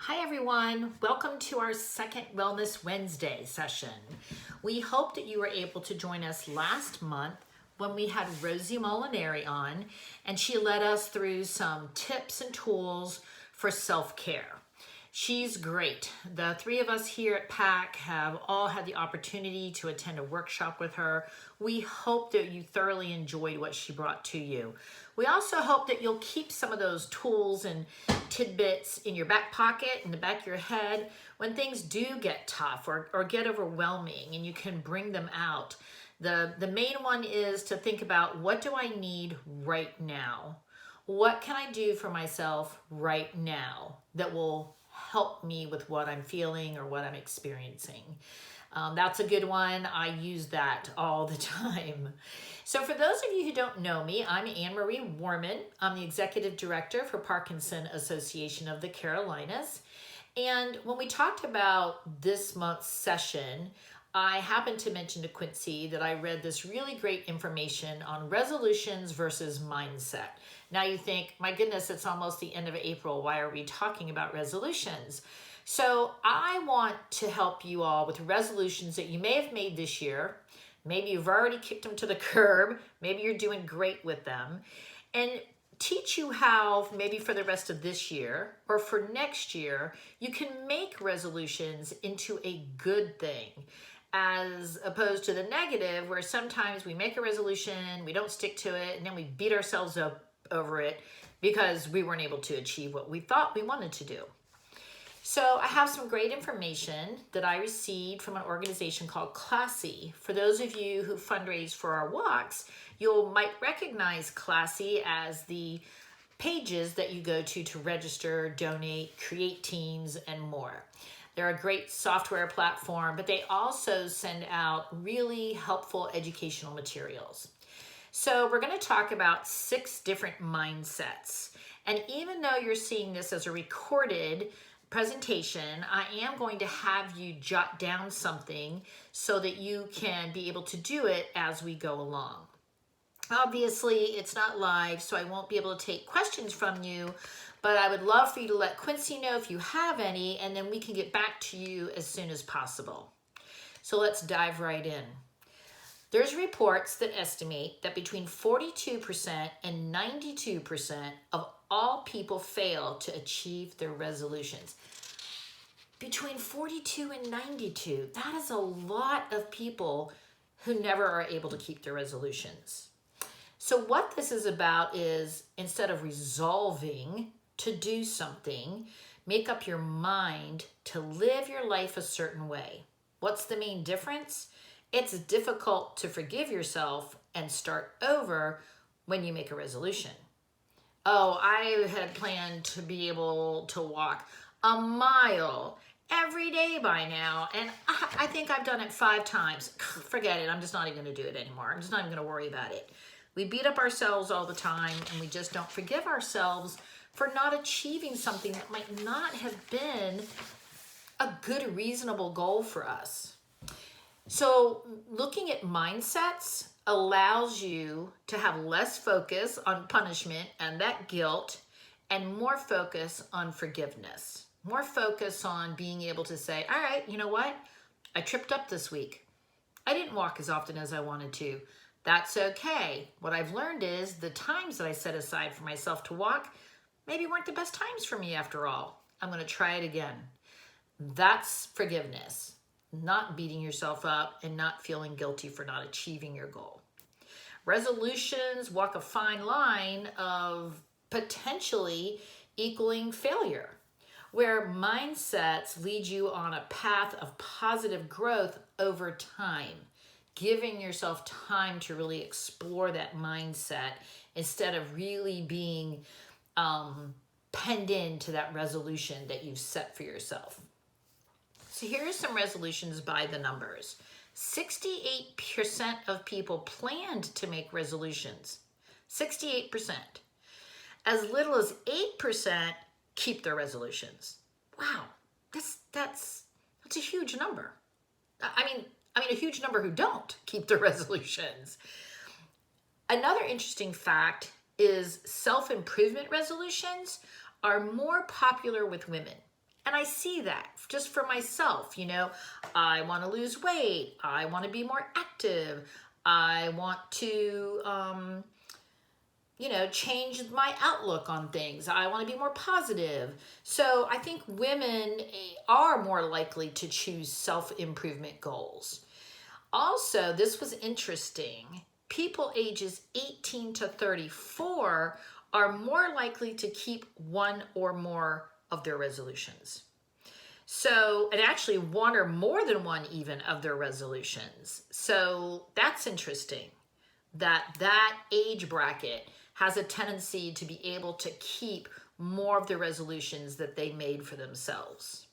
Hi everyone, welcome to our second Wellness Wednesday session. We hope that you were able to join us last month when we had Rosie Molinari on and she led us through some tips and tools for self-care. She's great. The three of us here at PAC have all had the opportunity to attend a workshop with her. We hope that you thoroughly enjoyed what she brought to you. We also hope that you'll keep some of those tools and tidbits in your back pocket, in the back of your head, when things do get tough or get overwhelming and you can bring them out. The main one is to think about, what do I need right now? What can I do for myself right now that will help me with what I'm feeling or what I'm experiencing? That's a good one. I use that all the time. So for those of you who don't know me, I'm Anne Marie Warman. I'm the Executive Director for Parkinson Association of the Carolinas. And when we talked about this month's session, I happened to mention to Quincy that I read this really great information on resolutions versus mindset. Now you think, my goodness, it's almost the end of April. Why are we talking about resolutions? So I want to help you all with resolutions that you may have made this year. Maybe you've already kicked them to the curb. Maybe you're doing great with them. And teach you how, maybe for the rest of this year or for next year, you can make resolutions into a good thing, as opposed to the negative, where sometimes we make a resolution, we don't stick to it, and then we beat ourselves up over it because we weren't able to achieve what we thought we wanted to do. So I have some great information that I received from an organization called Classy. For those of you who fundraise for our walks, you might recognize Classy as the pages that you go to register, donate, create teams, and more. They're a great software platform, but they also send out really helpful educational materials. So we're going to talk about 6 different mindsets. And even though you're seeing this as a recorded presentation, I am going to have you jot down something so that you can be able to do it as we go along. Obviously, it's not live, so I won't be able to take questions from you, but I would love for you to let Quincy know if you have any, and then we can get back to you as soon as possible. So let's dive right in. There's reports that estimate that between 42% and 92% of all people fail to achieve their resolutions. Between 42 and 92, that is a lot of people who never are able to keep their resolutions. So what this is about is, instead of resolving to do something, make up your mind to live your life a certain way. What's the main difference? It's difficult to forgive yourself and start over when you make a resolution. Oh, I had planned to be able to walk a mile every day by now, and I think I've done it 5 times. Forget it, I'm just not even going to do it anymore. I'm just not even going to worry about it. We beat up ourselves all the time, and we just don't forgive ourselves for not achieving something that might not have been a good, reasonable goal for us. So looking at mindsets allows you to have less focus on punishment and that guilt, and more focus on forgiveness. More focus on being able to say, all right, you know what? I tripped up this week. I didn't walk as often as I wanted to. That's okay. What I've learned is the times that I set aside for myself to walk maybe weren't the best times for me after all. I'm going to try it again. That's forgiveness. Not beating yourself up and not feeling guilty for not achieving your goal. Resolutions walk a fine line of potentially equaling failure, where mindsets lead you on a path of positive growth over time, giving yourself time to really explore that mindset instead of really being penned into that resolution that you've set for yourself. So here are some resolutions by the numbers. 68% of people planned to make resolutions. 68%. As little as 8% keep their resolutions. Wow, that's a huge number. I mean a huge number who don't keep their resolutions. Another interesting fact is self-improvement resolutions are more popular with women. And I see that just for myself, you know, I want to lose weight. I want to be more active. I want to, you know, change my outlook on things. I want to be more positive. So I think women are more likely to choose self-improvement goals. Also, this was interesting. People ages 18 to 34 are more likely to keep one or more of their resolutions. So, and actually one or more than one even of their resolutions. So that's interesting that age bracket has a tendency to be able to keep more of the resolutions that they made for themselves.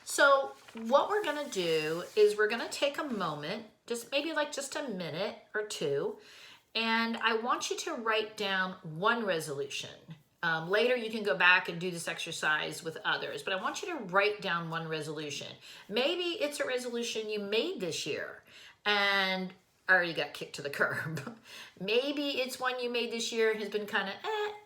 So what we're going to do is we're going to take a moment, just maybe like just a minute or two, and I want you to write down one resolution. Later you can go back and do this exercise with others, but I want you to write down one resolution. Maybe it's a resolution you made this year and already got kicked to the curb. Maybe it's one you made this year and has been kind of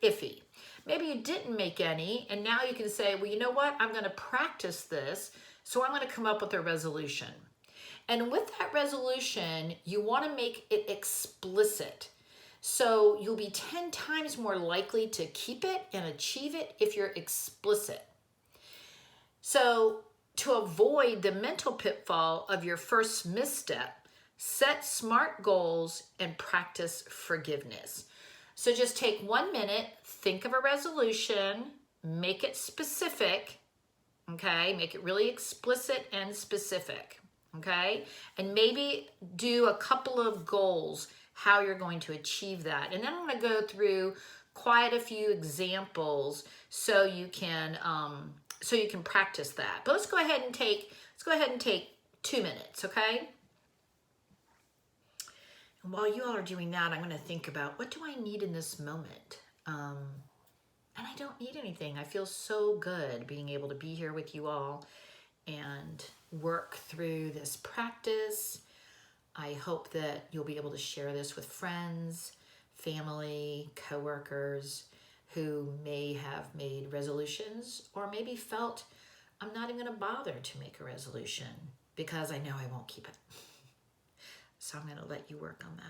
iffy. Maybe you didn't make any, and now you can say, well, you know what? I'm going to practice this, so I'm going to come up with a resolution. And with that resolution, you want to make it explicit. So you'll be 10 times more likely to keep it and achieve it if you're explicit. So to avoid the mental pitfall of your first misstep, set SMART goals and practice forgiveness. So just take 1 minute, think of a resolution, make it specific, okay? Make it really explicit and specific, okay? And maybe do a couple of goals, how you're going to achieve that. And then I'm going to go through quite a few examples so you can practice that. But let's go ahead and take 2 minutes, okay? And while you all are doing that, I'm going to think about, what do I need in this moment? And I don't need anything. I feel so good being able to be here with you all and work through this practice. I hope that you'll be able to share this with friends, family, coworkers who may have made resolutions or maybe felt, I'm not even going to bother to make a resolution because I know I won't keep it. So I'm going to let you work on that.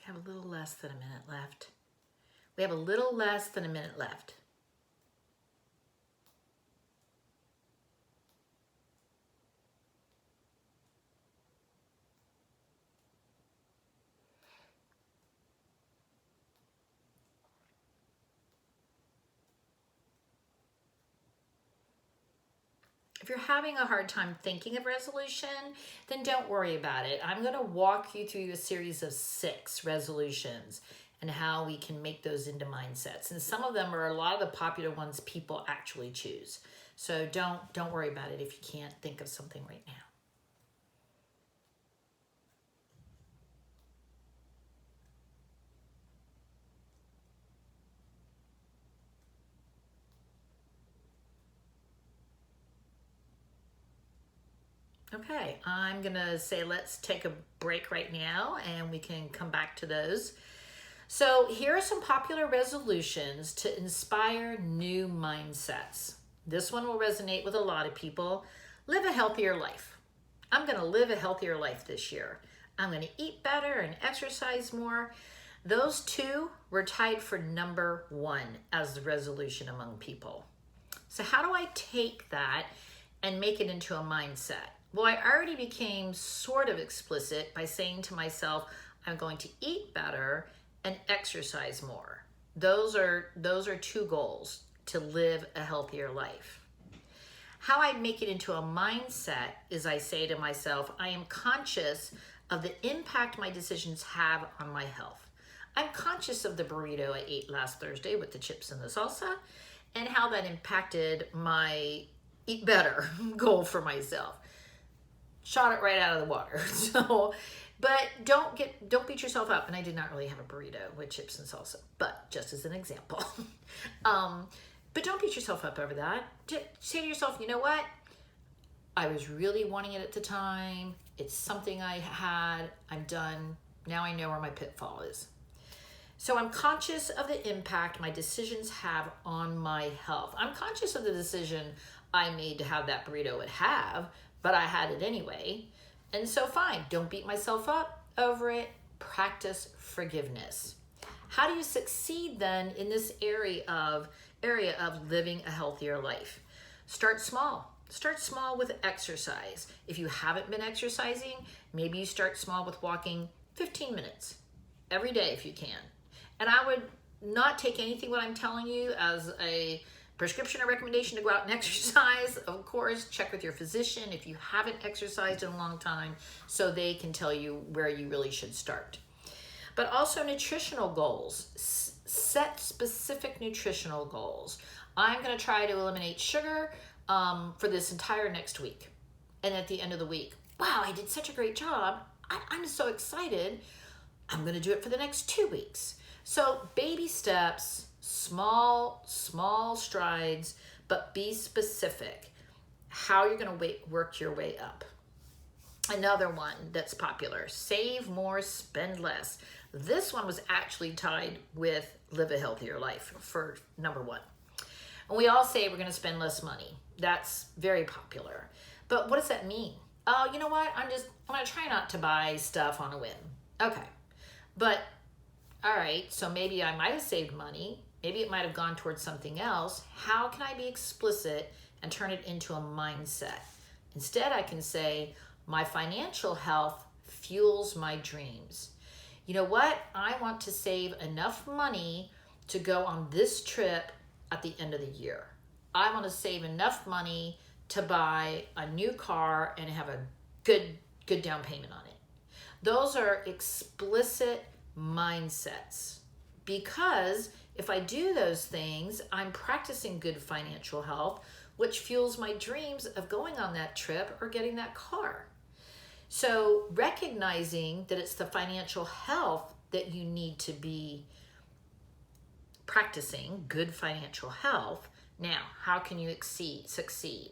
We have a little less than a minute left. We have a little less than a minute left. If you're having a hard time thinking of resolution, then don't worry about it. I'm going to walk you through a series of 6 resolutions and how we can make those into mindsets. And some of them are a lot of the popular ones people actually choose. So don't worry about it if you can't think of something right now. Okay, I'm gonna say let's take a break right now and we can come back to those. So here are some popular resolutions to inspire new mindsets. This one will resonate with a lot of people. Live a healthier life. I'm gonna live a healthier life this year. I'm gonna eat better and exercise more. Those 2 were tied for number 1 as the resolution among people. So how do I take that and make it into a mindset? Well, I already became sort of explicit by saying to myself, I'm going to eat better and exercise more. Those are 2 goals to live a healthier life. how I make it into a mindset is I say to myself, I am conscious of the impact my decisions have on my health. I'm conscious of the burrito I ate last Thursday with the chips and the salsa and how that impacted my eat better goal for myself. Shot it right out of the water. So, but don't beat yourself up. And I did not really have a burrito with chips and salsa, but just as an example. But don't beat yourself up over that. Just say to yourself, you know what? I was really wanting it at the time. It's something I had. I'm done. Now I know where my pitfall is. So I'm conscious of the impact my decisions have on my health. I'm conscious of the decision I made to have that burrito would have, but I had it anyway. And so fine, don't beat myself up over it. Practice forgiveness. How do you succeed then in this area of living a healthier life? Start small. Start small with exercise. If you haven't been exercising, maybe you start small with walking 15 minutes every day if you can. And I would not take anything what I'm telling you as a prescription or recommendation to go out and exercise. Of course, check with your physician if you haven't exercised in a long time so they can tell you where you really should start. But also nutritional goals. Set specific nutritional goals. I'm going to try to eliminate sugar for this entire next week. And at the end of the week, wow, I did such a great job. I'm so excited. I'm going to do it for the next 2 weeks. So baby steps, small strides, but be specific how you're going to work your way up. Another one that's popular, save more, spend less. This one was actually tied with live a healthier life for number one. And we all say we're going to spend less money. That's very popular. But what does that mean? Oh, you know what? I'm going to try not to buy stuff on a whim. Okay. But all right, so maybe I might have saved money. Maybe it might have gone towards something else. How can I be explicit and turn it into a mindset? Instead, I can say, my financial health fuels my dreams. You know what? I want to save enough money to go on this trip at the end of the year. I want to save enough money to buy a new car and have a good down payment on it. Those are explicit mindsets, because if I do those things, I'm practicing good financial health, which fuels my dreams of going on that trip or getting that car. So recognizing that it's the financial health that you need to be practicing good financial health. Now, how can you succeed?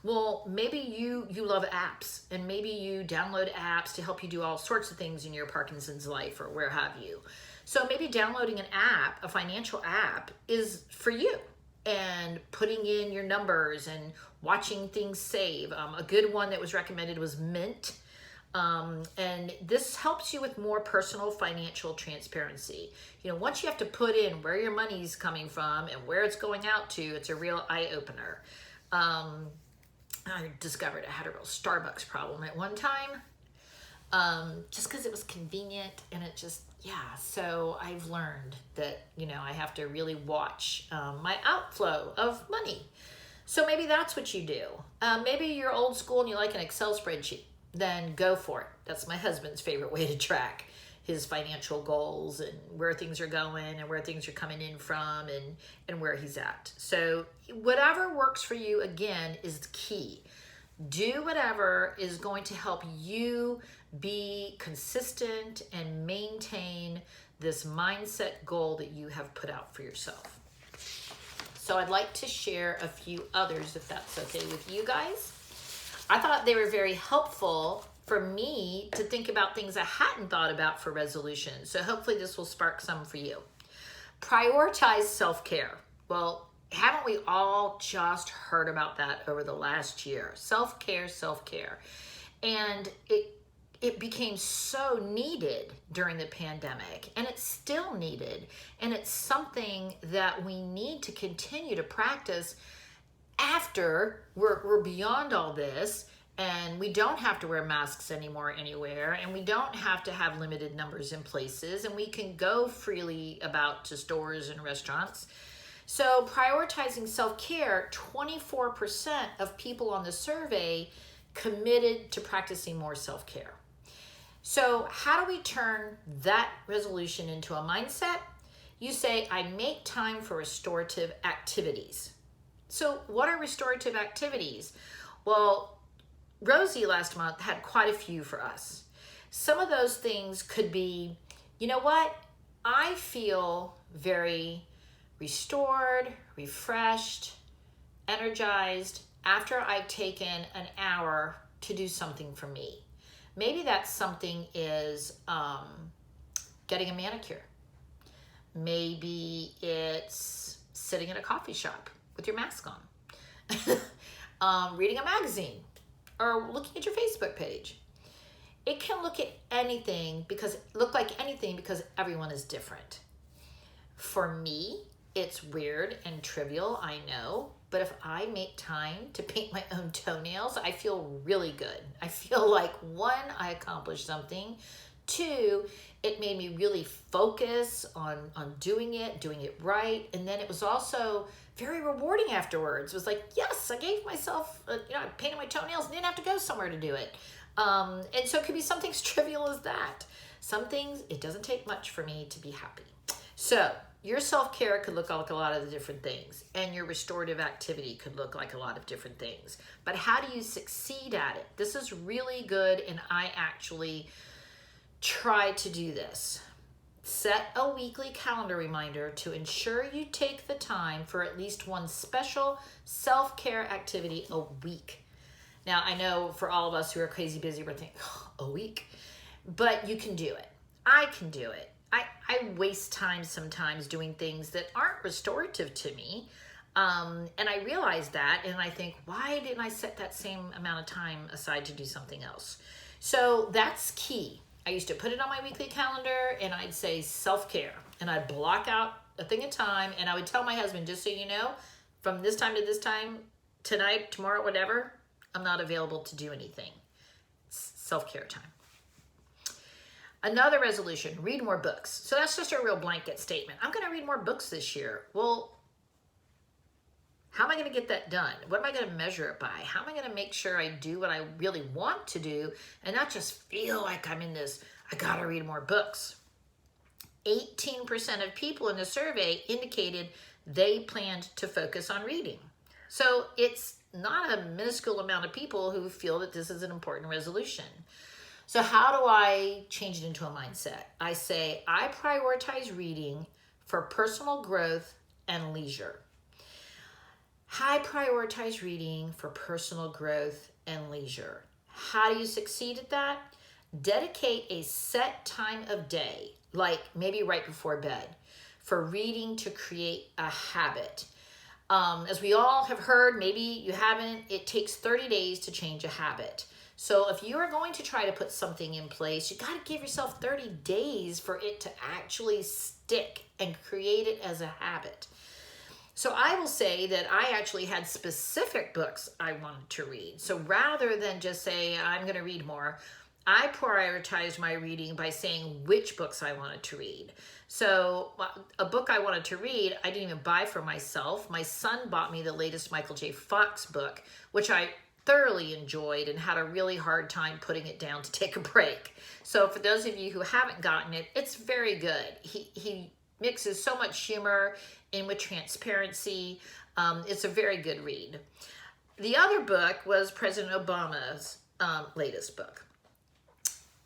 Well, maybe you love apps, and maybe you download apps to help you do all sorts of things in your Parkinson's life or where have you. So maybe downloading an app, a financial app, is for you, and putting in your numbers and watching things save. A good one that was recommended was Mint. And this helps you with more personal financial transparency. You know, once you have to put in where your money's coming from and where it's going out to, it's a real eye-opener. I discovered I had a real Starbucks problem at one time, just because it was convenient, and it just, so I've learned that, I have to really watch my outflow of money. So maybe that's what you do. Maybe you're old school and you like an Excel spreadsheet. Then go for it. That's my husband's favorite way to track his financial goals and where things are going and where things are coming in from and where he's at. So whatever works for you, again, is key. Do whatever is going to help you be consistent and maintain this mindset goal that you have put out for yourself. So I'd like to share a few others, if that's okay with you guys. I thought they were very helpful for me to think about things I hadn't thought about for resolutions. So hopefully this will spark some for you. Prioritize self-care. Well, haven't we all just heard about that over the last year? Self-care. And it became so needed during the pandemic, and it's still needed. And it's something that we need to continue to practice after we're beyond all this, and we don't have to wear masks anymore anywhere, and we don't have to have limited numbers in places, and we can go freely about to stores and restaurants. So prioritizing self-care, 24% of people on the survey committed to practicing more self-care. So how do we turn that resolution into a mindset? You say, I make time for restorative activities. So what are restorative activities? Well, Rosie last month had quite a few for us. Some of those things could be, you know what? I feel very restored, refreshed, energized after I've taken an hour to do something for me. Maybe that something is getting a manicure. Maybe it's sitting in a coffee shop with your mask on, reading a magazine, or looking at your Facebook page. It can look like anything because everyone is different. For me, it's weird and trivial, I know, but if I make time to paint my own toenails, I feel really good. I feel like, one, I accomplished something. Two, it made me really focus on doing it right. And then it was also very rewarding afterwards. It was like, yes, I gave myself, I painted my toenails and didn't have to go somewhere to do it. And so it could be something as trivial as that. Some things, it doesn't take much for me to be happy. So your self-care could look like a lot of the different things, and your restorative activity could look like a lot of different things. But how do you succeed at it? This is really good, and I actually try to do this. Set a weekly calendar reminder to ensure you take the time for at least one special self-care activity a week. Now, I know for all of us who are crazy busy, we're thinking, a week? But you can do it. I can do it. I waste time sometimes doing things that aren't restorative to me. And I realize that, and I think, why didn't I set that same amount of time aside to do something else? So that's key. I used to put it on my weekly calendar, and I'd say self-care, and I'd block out a thing at a time, and I would tell my husband, just so you know, from this time to this time, tonight, tomorrow, whatever, I'm not available to do anything. It's self-care time. Another resolution, read more books. So that's just a real blanket statement. I'm going to read more books this year. Well, how am I going to get that done? What am I going to measure it by? How am I going to make sure I do what I really want to do and not just feel like I'm in this, I got to read more books? 18% of people in the survey indicated they planned to focus on reading. So it's not a minuscule amount of people who feel that this is an important resolution. So how do I change it into a mindset? I say, I prioritize reading for personal growth and leisure. I prioritize reading for personal growth and leisure. How do you succeed at that? Dedicate a set time of day, like maybe right before bed, for reading to create a habit. As we all have heard, maybe you haven't, it takes 30 days to change a habit. So if you are going to try to put something in place, you got to give yourself 30 days for it to actually stick and create it as a habit. So I will say that I actually had specific books I wanted to read. So rather than just say, I'm going to read more, I prioritized my reading by saying which books I wanted to read. So a book I wanted to read, I didn't even buy for myself. My son bought me the latest Michael J. Fox book, which I thoroughly enjoyed and had a really hard time putting it down to take a break. So for those of you who haven't gotten it, it's very good. He mixes so much humor in with transparency. It's a very good read. The other book was President Obama's latest book,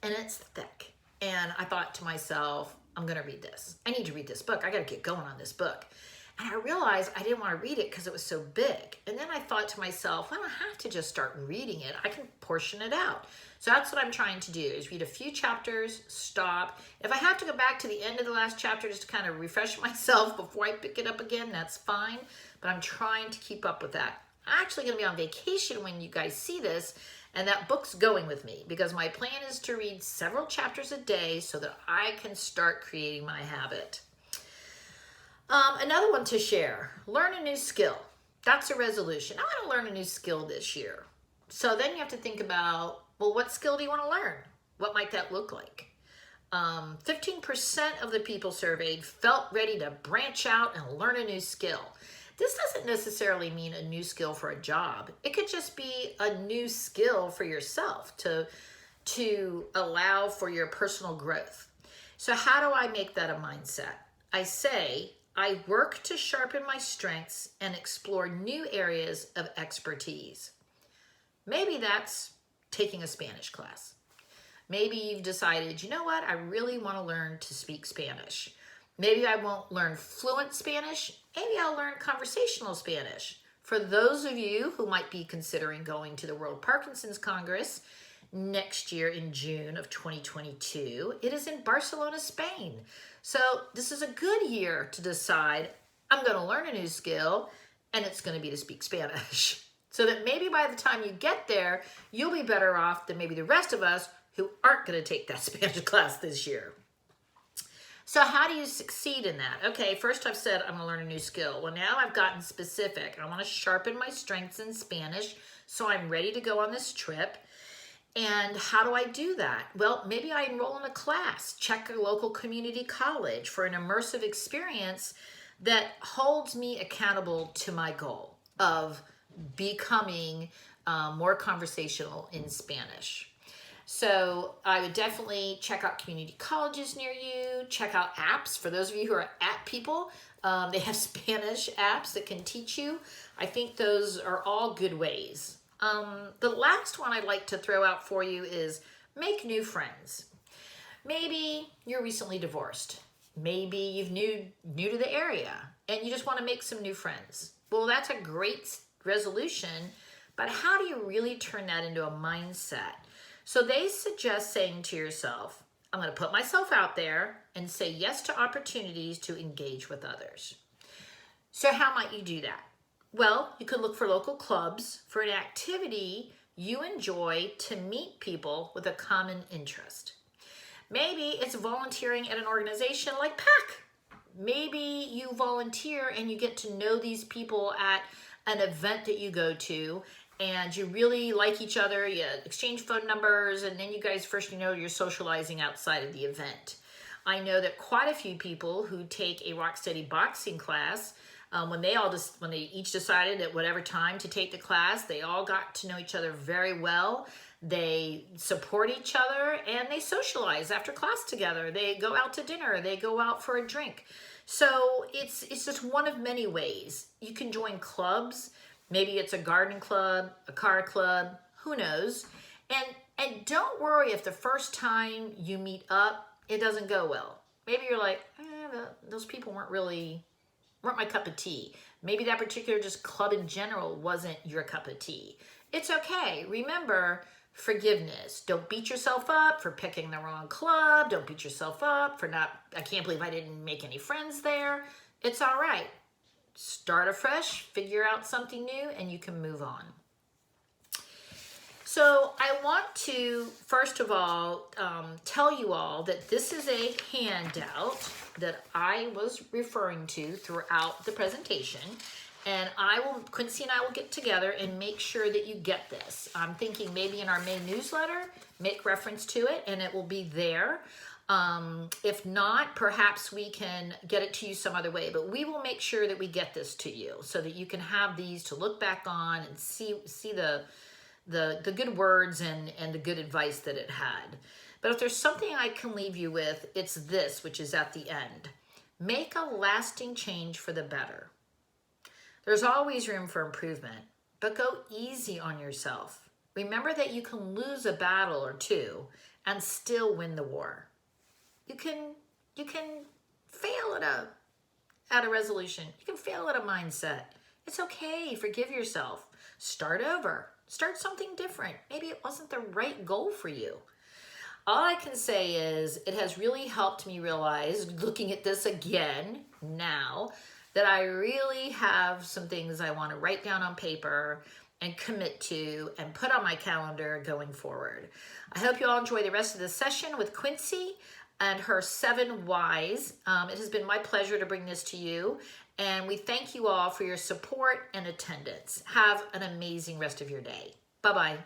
and it's thick. And I thought to myself, I'm going to read this. I need to read this book. I got to get going on this book. And I realized I didn't want to read it because it was so big. And then I thought to myself, well, I don't have to just start reading it. I can portion it out. So that's what I'm trying to do, is read a few chapters, stop. If I have to go back to the end of the last chapter just to kind of refresh myself before I pick it up again, that's fine. But I'm trying to keep up with that. I'm actually going to be on vacation when you guys see this, and that book's going with me because my plan is to read several chapters a day so that I can start creating my habit. Another one to share, learn a new skill. That's a resolution. I want to learn a new skill this year. So then you have to think about, well, what skill do you want to learn? What might that look like? 15% of the people surveyed felt ready to branch out and learn a new skill. This doesn't necessarily mean a new skill for a job. It could just be a new skill for yourself to allow for your personal growth. So how do I make that a mindset? I say, I work to sharpen my strengths and explore new areas of expertise. Maybe that's taking a Spanish class. Maybe you've decided, you know what, I really want to learn to speak Spanish. Maybe I won't learn fluent Spanish. Maybe I'll learn conversational Spanish. For those of you who might be considering going to the World Parkinson's Congress next year in June of 2022, it is in Barcelona, Spain. So this is a good year to decide, I'm going to learn a new skill, and it's going to be to speak Spanish. So that maybe by the time you get there, you'll be better off than maybe the rest of us who aren't going to take that Spanish class this year. So how do you succeed in that? Okay, first I've said I'm going to learn a new skill. Well, now I've gotten specific. I want to sharpen my strengths in Spanish so I'm ready to go on this trip. And how do I do that? Well, maybe I enroll in a class, check a local community college for an immersive experience that holds me accountable to my goal of becoming more conversational in Spanish. So I would definitely check out community colleges near you, check out apps. For those of you who are app people, they have Spanish apps that can teach you. I think those are all good ways. The last one I'd like to throw out for you is make new friends. Maybe you're recently divorced. Maybe you're new to the area and you just want to make some new friends. Well, that's a great resolution, but how do you really turn that into a mindset? So they suggest saying to yourself, I'm going to put myself out there and say yes to opportunities to engage with others. So how might you do that? Well, you could look for local clubs for an activity you enjoy to meet people with a common interest. Maybe it's volunteering at an organization like PAC. Maybe you volunteer and you get to know these people at an event that you go to and you really like each other, you exchange phone numbers, and then you guys you're socializing outside of the event. I know that quite a few people who take a Rocksteady boxing class, when they each decided at whatever time to take the class, they all got to know each other very well. They support each other and they socialize after class together. They go out to dinner, they go out for a drink. So it's just one of many ways. You can join clubs. Maybe it's a garden club, a car club, who knows? And don't worry if the first time you meet up, it doesn't go well. Maybe you're like, those people weren't my cup of tea. Maybe that particular just club in general wasn't your cup of tea. It's okay. Remember, forgiveness. Don't beat yourself up for picking the wrong club. Don't beat yourself up for I can't believe I didn't make any friends there. It's all right. Start afresh, figure out something new, and you can move on. So I want to, first of all, tell you all that this is a handout that I was referring to throughout the presentation. And Quincy and I will get together and make sure that you get this. I'm thinking maybe in our May newsletter, make reference to it, and it will be there. If not, perhaps we can get it to you some other way, but we will make sure that we get this to you so that you can have these to look back on and see the good words and the good advice that it had. But if there's something I can leave you with, it's this, which is at the end. Make a lasting change for the better. There's always room for improvement, but go easy on yourself. Remember that you can lose a battle or two and still win the war. You can fail at a resolution. You can fail at a mindset. It's okay. Forgive yourself. Start over. Start something different. Maybe it wasn't the right goal for you. All I can say is it has really helped me realize, looking at this again now, that I really have some things I want to write down on paper and commit to and put on my calendar going forward. I hope you all enjoy the rest of the session with Quincy and her 7 whys. It has been my pleasure to bring this to you, and we thank you all for your support and attendance. Have an amazing rest of your day. Bye-bye.